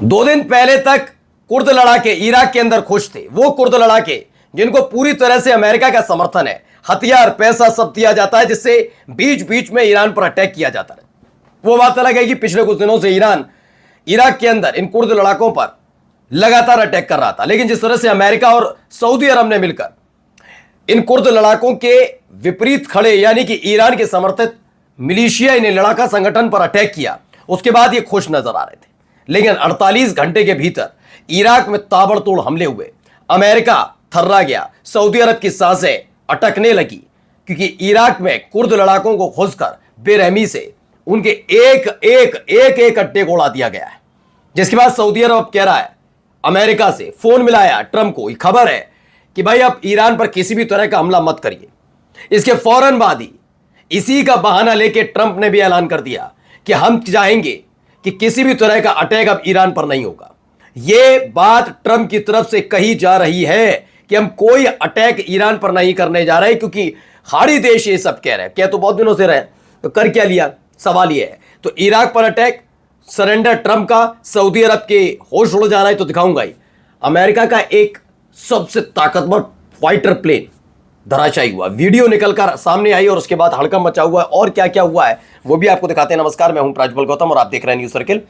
2 दिन पहले तक कुर्द लड़ाके इराक के अंदर खुश थे। वो कुर्द लड़ाके जिनको पूरी तरह से अमेरिका का समर्थन है, हथियार पैसा सब दिया जाता है, जिससे बीच बीच में ईरान पर अटैक किया जाता है। वो बात अलग है कि पिछले कुछ दिनों से ईरान इराक के अंदर इन कुर्द लड़ाकों पर लगातार अटैक कर रहा था, लेकिन जिस तरह से अमेरिका और सऊदी अरब ने मिलकर इन कुर्द लड़ाकों के विपरीत खड़े, यानी कि ईरान के समर्थित मिलिशिया इन लड़ाका संगठन पर अटैक किया, उसके बाद ये खुश नजर आ रहे थे। लेकिन 48 घंटे के भीतर इराक में ताबड़तोड़ हमले हुए, अमेरिका थर्रा गया, सऊदी अरब की सांसें अटकने लगी, क्योंकि इराक में कुर्द लड़ाकों को घुसकर बेरहमी से उनके एक अड्डे को उड़ा दिया गया है। जिसके बाद सऊदी अरब कह रहा है, अमेरिका से फोन मिलाया ट्रंप को, खबर है कि भाई अब ईरान पर किसी भी तरह का हमला मत करिए। इसके फौरन बाद ही इसी का बहाना लेके ट्रंप ने भी ऐलान कर दिया कि हम चाहेंगे कि किसी भी तरह का अटैक अब ईरान पर नहीं होगा। यह बात ट्रंप की तरफ से कही जा रही है कि हम कोई अटैक ईरान पर नहीं करने जा रहे, क्योंकि खाड़ी देश ये सब कह रहे हैं। क्या तो बहुत दिनों से रहे, तो कर क्या लिया? सवाल यह है। तो इराक पर अटैक, सरेंडर ट्रंप का, सऊदी अरब के होश उड़ जाना है तो दिखाऊंगा ही। अमेरिका का एक सबसे ताकतवर फाइटर प्लेन धराशायी हुआ, वीडियो निकलकर सामने आई और उसके बाद हड़कंप मचा हुआ है। और क्या क्या हुआ है वो भी आपको दिखाते हैं। नमस्कार, मैं हूं प्राज्वल गौतम और आप देख रहे हैं न्यूज सर्किल।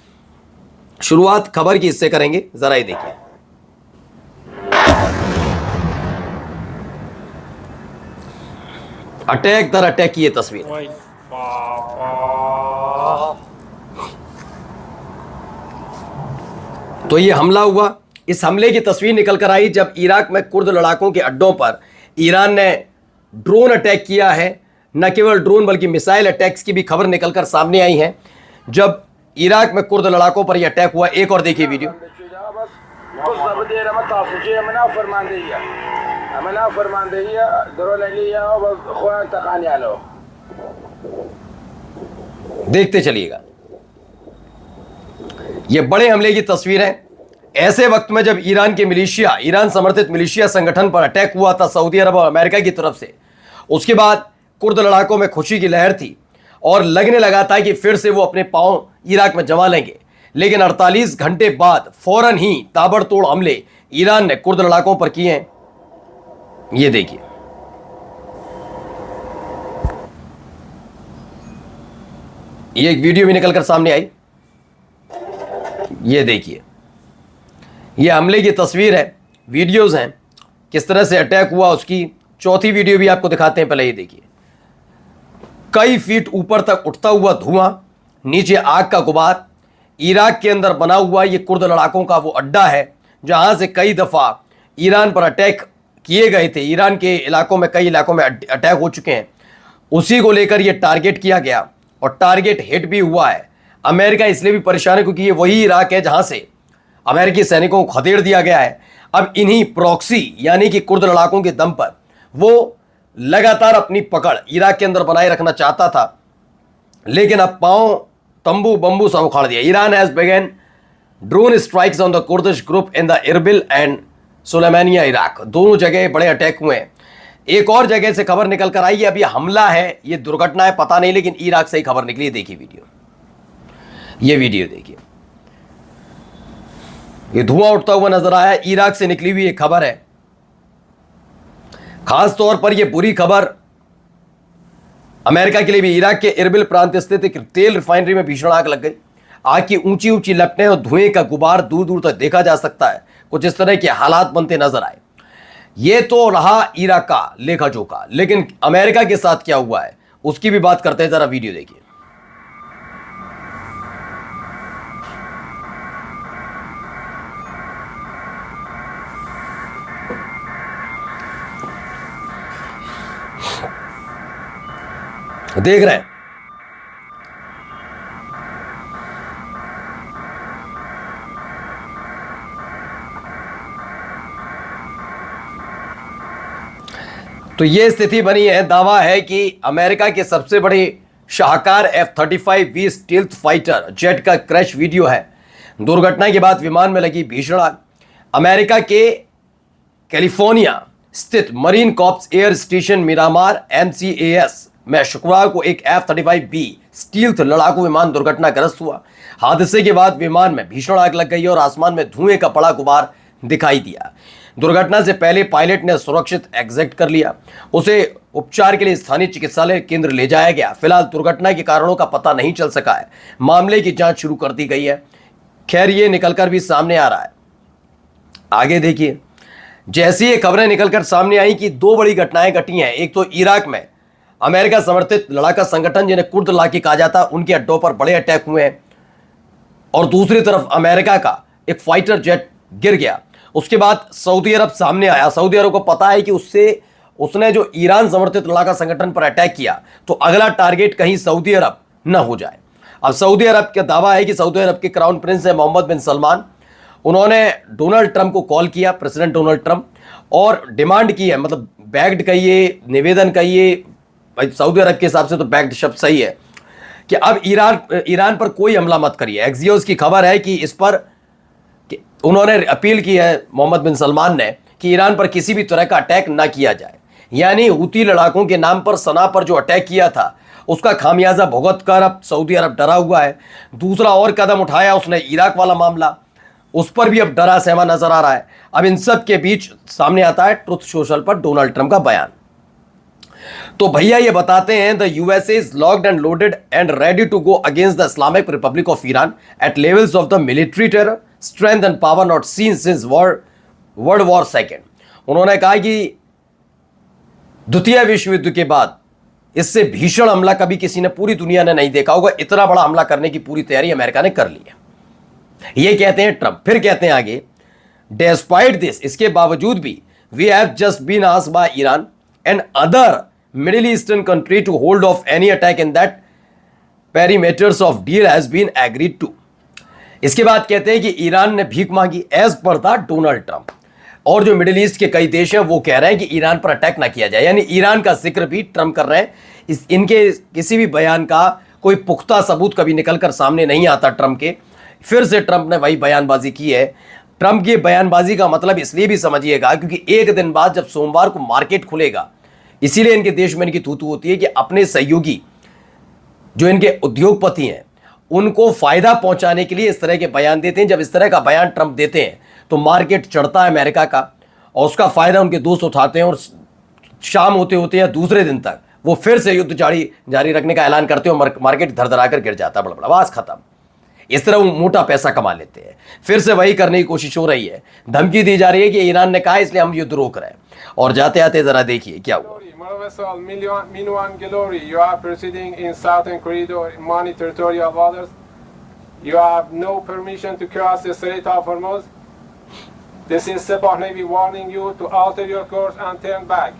शुरुआत खबर की इससे करेंगे, जरा ये देखिए। अटैक दर अटैक की ये तस्वीर। तो ये हमला हुआ, इस हमले की तस्वीर निकल कर आई जब इराक में कुर्द लड़ाकों के अड्डों पर ईरान ने ड्रोन अटैक किया है। न केवल ड्रोन बल्कि मिसाइल अटैक्स की भी खबर निकलकर सामने आई है जब इराक में कुर्द लड़ाकों पर यह अटैक हुआ। एक और देखिए वीडियो। देखते चलिएगा, यह बड़े हमले की तस्वीर है। ऐसे वक्त में जब ईरान के मिलिशिया, ईरान समर्थित मिलिशिया संगठन पर अटैक हुआ था सऊदी अरब और अमेरिका की तरफ से, उसके बाद कुर्द लड़ाकों में खुशी की लहर थी और लगने लगा था कि फिर से वो अपने पांव इराक में जमा लेंगे। लेकिन 48 घंटे बाद फौरन ही ताबड़तोड़ हमले ईरान ने कुर्द लड़ाकों पर किए हैं। ये देखिए, ये एक वीडियो भी निकलकर सामने आई। ये देखिए, ये हमले की तस्वीर है, वीडियोस हैं, किस तरह से अटैक हुआ उसकी चौथी वीडियो भी आपको दिखाते हैं। पहले ये देखिए, कई फीट ऊपर तक उठता हुआ धुआं, नीचे आग का गुबार। इराक के अंदर बना हुआ ये कुर्द लड़ाकों का वो अड्डा है जहां से कई दफ़ा ईरान पर अटैक किए गए थे। ईरान के इलाकों में, कई इलाकों में अटैक हो चुके हैं। उसी को लेकर ये टारगेट किया गया और टारगेट हिट भी हुआ है। अमेरिका इसलिए भी परेशान है क्योंकि ये वही इराक है जहां से अमेरिकी सैनिकों को खदेड़ दिया गया है। अब इन्हीं प्रॉक्सी यानी कि कुर्द लड़ाकों के दम पर वो लगातार अपनी पकड़ इराक के अंदर बनाए रखना चाहता था, लेकिन अब पांव तंबू बंबू सब उखाड़ दिया। Iran has begun drone strikes on the Kurdish group in the Irbil and Sulaymaniyah Iraq. दोनों जगह बड़े अटैक हुए हैं। एक और जगह से खबर निकल कर आई है, अब ये हमला है, ये दुर्घटना है, पता नहीं, लेकिन इराक से ही खबर निकली। देखिए वीडियो, ये वीडियो देखिए, ये धुआं उठता हुआ नजर आया। इराक से निकली हुई एक खबर है। खास तौर पर यह बुरी खबर अमेरिका के लिए भी। इराक के इरबिल प्रांत स्थित एक तेल रिफाइनरी में भीषण आग लग गई। आग की ऊंची ऊंची लपटें और धुएं का गुबार दूर दूर तक देखा जा सकता है। कुछ इस तरह के हालात बनते नजर आए। यह तो रहा इराक का लेखा जोखा, लेकिन अमेरिका के साथ क्या हुआ है उसकी भी बात करते हैं। जरा वीडियो देखिए। देख रहे हैं, तो यह स्थिति बनी है। दावा है कि अमेरिका के सबसे बड़े शाहकार F-35B स्टील्थ फाइटर जेट का क्रैश वीडियो है। दुर्घटना के बाद विमान में लगी भीषण आग। अमेरिका के कैलिफोर्निया स्थित marine corps air station Miramar MCAS में शुक्रवार को एक F-35B स्टील्थ लड़ाकू विमान दुर्घटनाग्रस्त हुआ। हादसे के बाद विमान में भीषण आग लग गई और आसमान में धुएं का बड़ा गुबार दिखाई दिया। दुर्घटना से पहले पायलट ने सुरक्षित एग्जिट कर लिया। उसे उपचार के लिए स्थानीय चिकित्सालय केंद्र ले जाया गया। फिलहाल दुर्घटना के कारणों का पता नहीं चल सका है। मामले की जांच शुरू कर दी गई है। खैर, ये निकलकर भी सामने आ रहा है। आगे देखिए, जैसी ये खबरें निकलकर सामने आई कि दो बड़ी घटनाएं घटी हैं। एक तो इराक में अमेरिका समर्थित लड़ाका संगठन जिन्हें कुर्द इलाके कहा जाता है, उनके अड्डों पर बड़े अटैक हुए हैं, और दूसरी तरफ अमेरिका का एक फाइटर जेट गिर गया। उसके बाद सऊदी अरब सामने आया। सऊदी अरब को पता है कि उसने जो ईरान समर्थित लड़ाका संगठन पर अटैक किया, तो अगला टारगेट कहीं सऊदी अरब न हो जाए। अब सऊदी अरब का दावा है कि सऊदी अरब के क्राउन प्रिंस है मोहम्मद बिन सलमान, उन्होंने डोनाल्ड ट्रंप को कॉल किया, प्रेसिडेंट डोनाल्ड ट्रंप, और डिमांड की है, मतलब बैग्ड कहिए, निवेदन कहिए, भाई सऊदी अरब के हिसाब से तो बैग्ड शब्द सही है, कि अब ईरान पर कोई हमला मत करिए। एक्सियोस की खबर है कि इस पर उन्होंने अपील की है मोहम्मद बिन सलमान ने कि ईरान पर किसी भी तरह का अटैक ना किया जाए। यानी हुती लड़ाकों के नाम पर सना पर जो अटैक किया था, उसका खामियाजा भुगत कर अब सऊदी अरब डरा हुआ है। दूसरा और कदम उठाया उसने, इराक वाला मामला, उस पर भी अब डरा सहमा नजर आ रहा है। अब इन सब के बीच सामने आता है ट्रुथ सोशल पर डोनाल्ड ट्रंप का बयान। तो भैया ये बताते हैं, the USA is locked and loaded and ready to go against the Islamic Republic of Iran at levels of the military terror, strength and power not seen since World War second. उन्होंने कहा कि द्वितीय विश्व युद्ध के बाद इससे भीषण हमला कभी किसी ने, पूरी दुनिया ने नहीं देखा होगा। इतना बड़ा हमला करने की पूरी तैयारी अमेरिका ने कर ली है, ये कहते हैं ट्रंप। फिर कहते हैं आगे, डेस्पाइट दिस, इसके बावजूद भी, we have just been asked by Iran and other Middle Eastern country to hold off any attack in that perimeters of deal has been agreed to. इसके बाद कहते हैं कि ईरान ने भीख मांगी as per the Donald Trump, और जो मिडिल ईस्ट के कई देश हैं वो कह रहे हैं कि ईरान पर अटैक ना किया जाए। यानी ईरान का जिक्र भी ट्रंप कर रहे हैं। इनके किसी भी बयान का कोई पुख्ता सबूत कभी निकलकर सामने नहीं आता ट्रंप के। फिर से ट्रंप ने वही बयानबाजी की है। ट्रंप की बयानबाजी का मतलब इसलिए भी समझिएगा क्योंकि एक दिन बाद जब सोमवार को मार्केट खुलेगा, इसीलिए इनके देश में इनकी तू होती है कि अपने सहयोगी जो इनके उद्योगपति हैं उनको फायदा पहुंचाने के लिए इस तरह के बयान देते हैं। जब इस तरह का बयान ट्रंप देते हैं तो मार्केट चढ़ता है अमेरिका का, और उसका फायदा उनके दोस्त उठाते हैं, और शाम होते होते या दूसरे दिन तक वो फिर से युद्ध जारी रखने का ऐलान करते हैं और मार्केट धरधराकर गिर जाता है, बड़ा बस खत्म। इस तरह वो मोटा पैसा कमा लेते हैं। फिर से वही करने की कोशिश हो रही है। धमकी दी जा रही है कि ईरान ने कहा इसलिए हम युद्ध रोक रहे हैं। और जाते आते जरा देखिए क्या हुआ। Minuan Gelori, you are proceeding in southern corridor, money territorial waters. You have no permission to cross the Strait of Hormuz. This is Sepah Navy warning you to alter your course and turn back.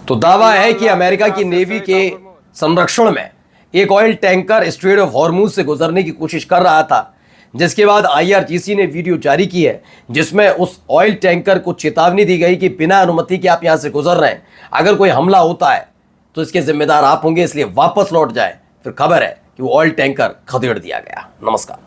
तो दावा है कि America की navy के संरक्षण में एक oil tanker straight of Hormuz से गुजरने की कोशिश कर रहा था, जिसके बाद IRGC ने वीडियो जारी की है जिसमें उस ऑयल टैंकर को चेतावनी दी गई कि बिना अनुमति के आप यहां से गुजर रहे हैं, अगर कोई हमला होता है तो इसके जिम्मेदार आप होंगे, इसलिए वापस लौट जाए। फिर खबर है कि वो ऑयल टैंकर खदेड़ दिया गया। नमस्कार।